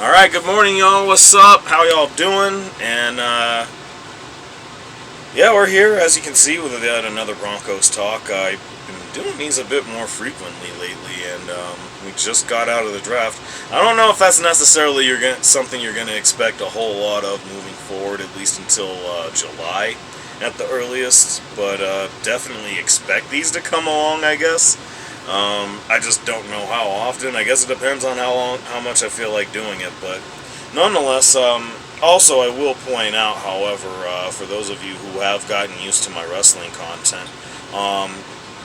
Alright, good morning, y'all. What's up? How y'all doing? And, yeah, we're here, as you can see, with yet another Broncos talk. I've been doing these a bit more frequently lately, and we just got out of the draft. I don't know if that's necessarily something you're going to expect a whole lot of moving forward, at least until July at the earliest, but definitely expect these to come along, I guess. I just don't know how often. I guess it depends on how much I feel like doing it. But nonetheless, also I will point out, however, for those of you who have gotten used to my wrestling content,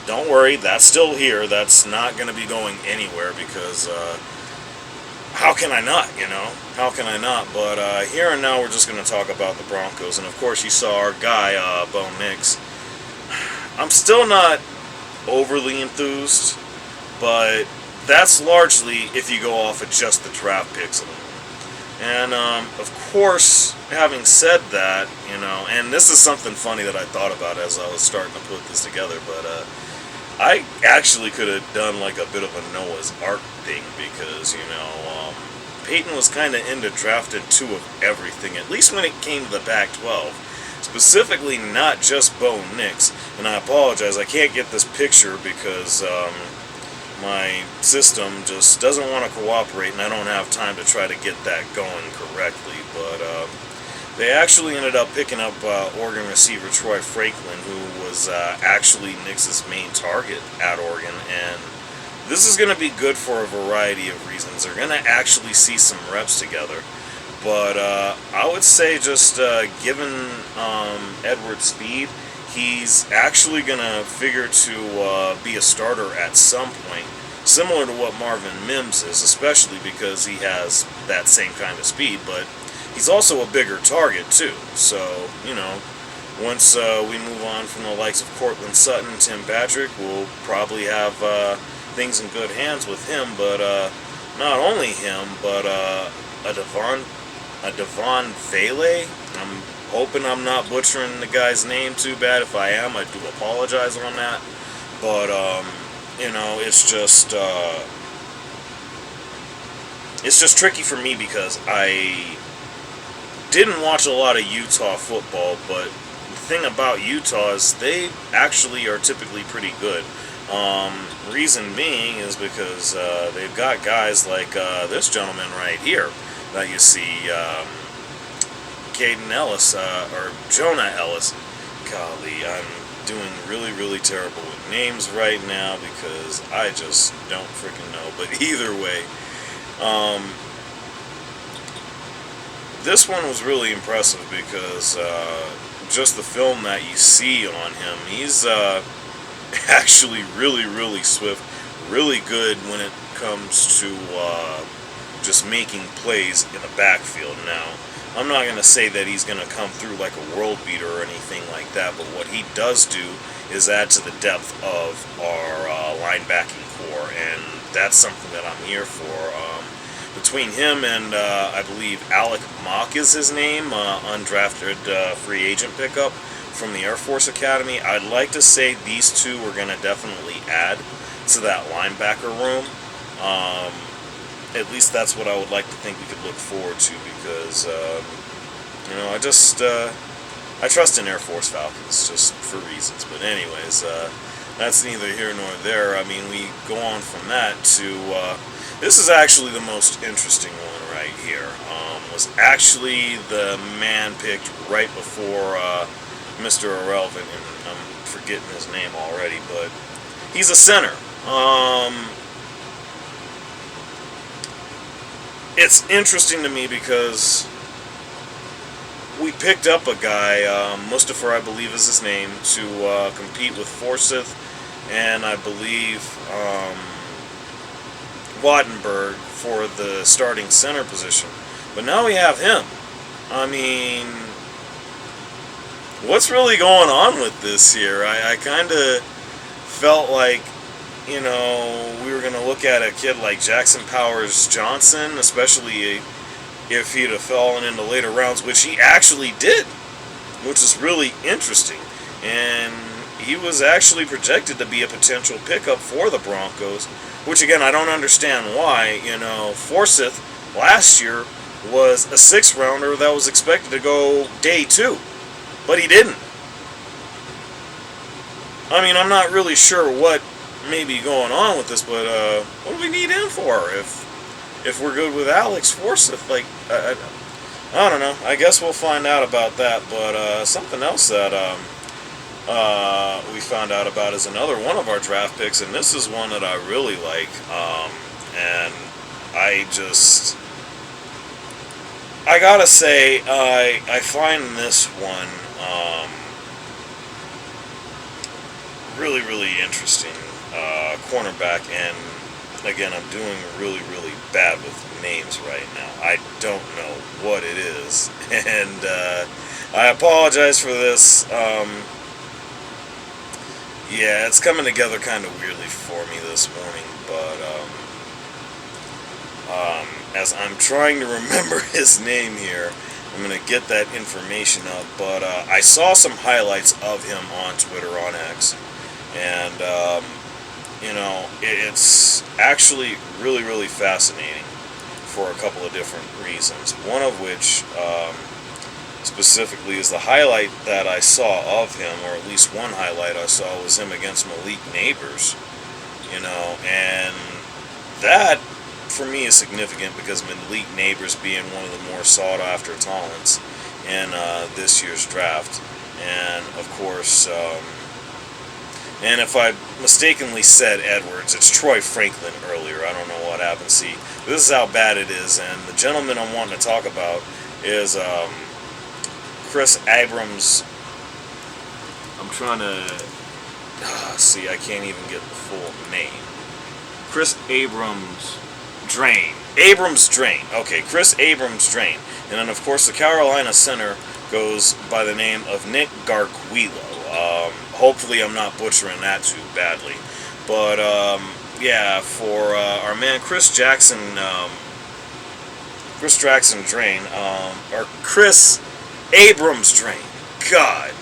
don't worry, that's still here. That's not going to be going anywhere because how can I not? How can I not? But here and now, we're just going to talk about the Broncos, and of course, you saw our guy, Bo Nix. I'm still not overly enthused, but that's largely if you go off of just the draft picks alone. And of course, having said that, and this is something funny that I thought about as I was starting to put this together, but I actually could have done like a bit of a Noah's Ark thing because, Peyton was kind of into drafting two of everything, at least when it came to the Pac-12. Specifically, not just Bo Nix. And I apologize, I can't get this picture because my system just doesn't want to cooperate, and I don't have time to try to get that going correctly. But they actually ended up picking up Oregon receiver Troy Franklin, who was actually Nix's main target at Oregon. And this is going to be good for a variety of reasons. They're going to actually see some reps together. But I would say just given Edward's speed, he's actually going to figure to be a starter at some point, similar to what Marvin Mims is, especially because he has that same kind of speed, but he's also a bigger target too. So, once we move on from the likes of Cortland Sutton, Tim Patrick, we'll probably have things in good hands with him, but not only him, but a Devon Vele. I'm hoping I'm not butchering the guy's name too bad. If I am, I do apologize on that. But it's just tricky for me because I didn't watch a lot of Utah football, but the thing about Utah is they actually are typically pretty good. Reason being is because they've got guys like this gentleman right here that you see, Caden Ellis, or Jonah Ellis. Golly, I'm doing really, really terrible with names right now because I just don't freaking know. But either way, this one was really impressive because just the film that you see on him, he's actually really, really swift, really good when it comes to just making plays in the backfield. Now, I'm not going to say that he's going to come through like a world beater or anything like that, but what he does do is add to the depth of our linebacking core, and that's something that I'm here for. Between him and I believe Alec Mock is his name, undrafted free agent pickup from the Air Force Academy, I'd like to say these two are going to definitely add to that linebacker room. At least that's what I would like to think we could look forward to because, I trust in Air Force Falcons just for reasons. But anyways, that's neither here nor there. I mean, we go on from that to, this is actually the most interesting one right here. Was actually the man picked right before Mr. Irrelevant, and I'm forgetting his name already, but he's a center. It's interesting to me because we picked up a guy, Mustafa, I believe is his name, to compete with Forsyth and I believe Wattenberg for the starting center position. But now we have him. I mean, what's really going on with this here? I kind of felt like, we were going to look at a kid like Jackson Powers Johnson, especially if he'd have fallen into later rounds, which he actually did, which is really interesting. And he was actually projected to be a potential pickup for the Broncos, which again, I don't understand why. Forsyth last year was a 6th rounder that was expected to go day 2, but he didn't. I mean, I'm not really sure what may be going on with this, but what do we need him for if we're good with Alex Forsyth? Like, I don't know. I guess we'll find out about that. But something else that we found out about is another one of our draft picks, and this is one that I really like. And I gotta say, I find this one really, really interesting. Cornerback, and again, I'm doing really, really bad with names right now. I don't know what it is, and I apologize for this. Yeah, it's coming together kind of weirdly for me this morning, but as I'm trying to remember his name here, I'm going to get that information up, but I saw some highlights of him on Twitter, on X, and you know, it's actually really, really fascinating for a couple of different reasons. One of which, specifically, is the highlight that I saw of him, or at least one highlight I saw, was him against Malik Neighbors. You know, and that, for me, is significant because Malik Neighbors being one of the more sought-after talents in this year's draft. And, of course, and if I mistakenly said Edwards, it's Troy Franklin earlier. I don't know what happened. See, this is how bad it is. And the gentleman I'm wanting to talk about is Chris Abrams. I'm trying to see. I can't even get the full name. Chris Abrams Drain. Abrams Drain. Okay, Chris Abrams Drain. And then, of course, the Carolina center goes by the name of Nick Garguilo. Hopefully I'm not butchering that too badly. But, yeah, for our man Chris Jackson Drain, or Chris Abrams Drain. God.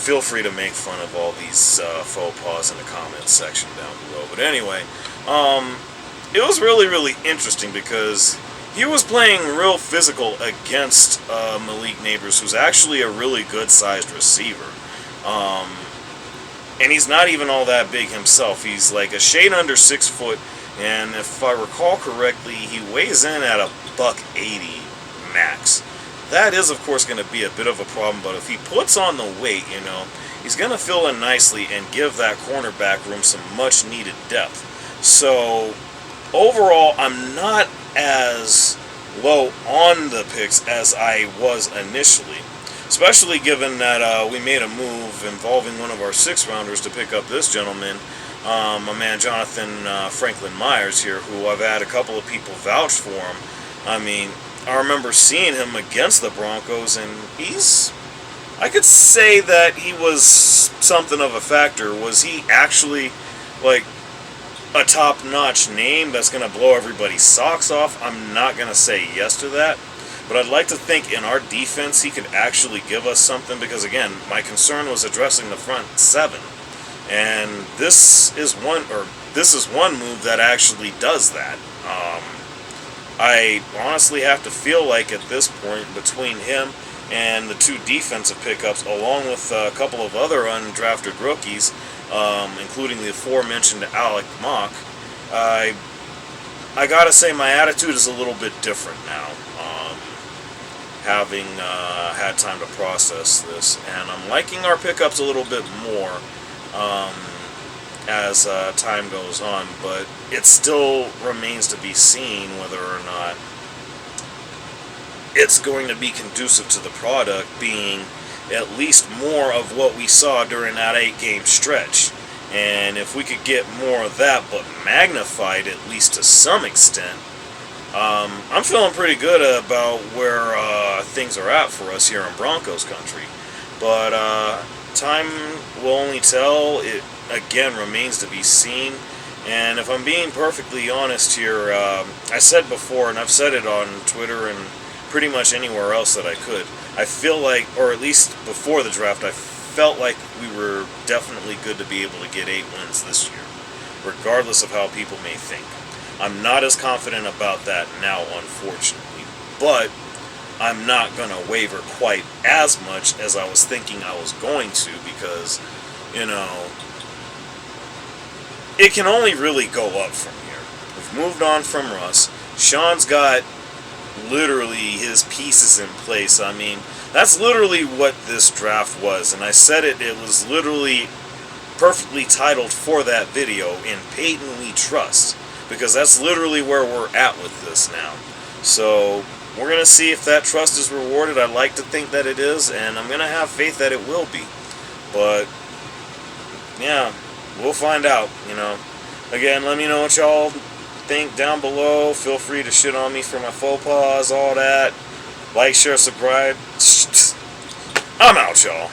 Feel free to make fun of all these faux pas in the comments section down below. But anyway, it was really, really interesting because he was playing real physical against Malik Neighbors, who's actually a really good-sized receiver. And he's not even all that big himself. He's like a shade under 6 foot, and if I recall correctly, he weighs in at a $180 max. That is, of course, going to be a bit of a problem, but if he puts on the weight, you know, he's going to fill in nicely and give that cornerback room some much-needed depth. So, overall, I'm not as low on the picks as I was initially, especially given that we made a move involving one of our 6th rounders to pick up this gentleman, my man Jonathan Franklin Myers here, who I've had a couple of people vouch for him. I mean, I remember seeing him against the Broncos, and I could say that he was something of a factor. Was he actually, like, a top-notch name that's going to blow everybody's socks off? I'm not going to say yes to that, but I'd like to think in our defense he could actually give us something, because, again, my concern was addressing the front 7, and this is one move that actually does that. I honestly have to feel like at this point, between him and the 2 defensive pickups, along with a couple of other undrafted rookies, including the aforementioned Alec Mock, I gotta say my attitude is a little bit different now, having had time to process this, and I'm liking our pickups a little bit more as time goes on, but it still remains to be seen whether or not it's going to be conducive to the product being at least more of what we saw during that 8-game stretch. And if we could get more of that, but magnified at least to some extent, I'm feeling pretty good about where things are at for us here in Broncos country. But time will only tell. It again remains to be seen. And if I'm being perfectly honest here, I said before, and I've said it on Twitter and pretty much anywhere else that I could, I feel like, or at least before the draft, I felt like we were definitely good to be able to get 8 wins this year, regardless of how people may think. I'm not as confident about that now, unfortunately. But I'm not going to waver quite as much as I was thinking I was going to, because, you know, it can only really go up from here. We've moved on from Russ. Sean's got literally his pieces in place. I mean, that's literally what this draft was, and I said it was literally perfectly titled for that video, In Peyton We Trust, because that's literally where we're at with this now. So we're going to see if that trust is rewarded. I'd like to think that it is, and I'm going to have faith that it will be. But yeah, we'll find out, you know. Again, let me know what y'all think down below. Feel free to shit on me for my faux pas, all that. Like, share, subscribe. I'm out, y'all.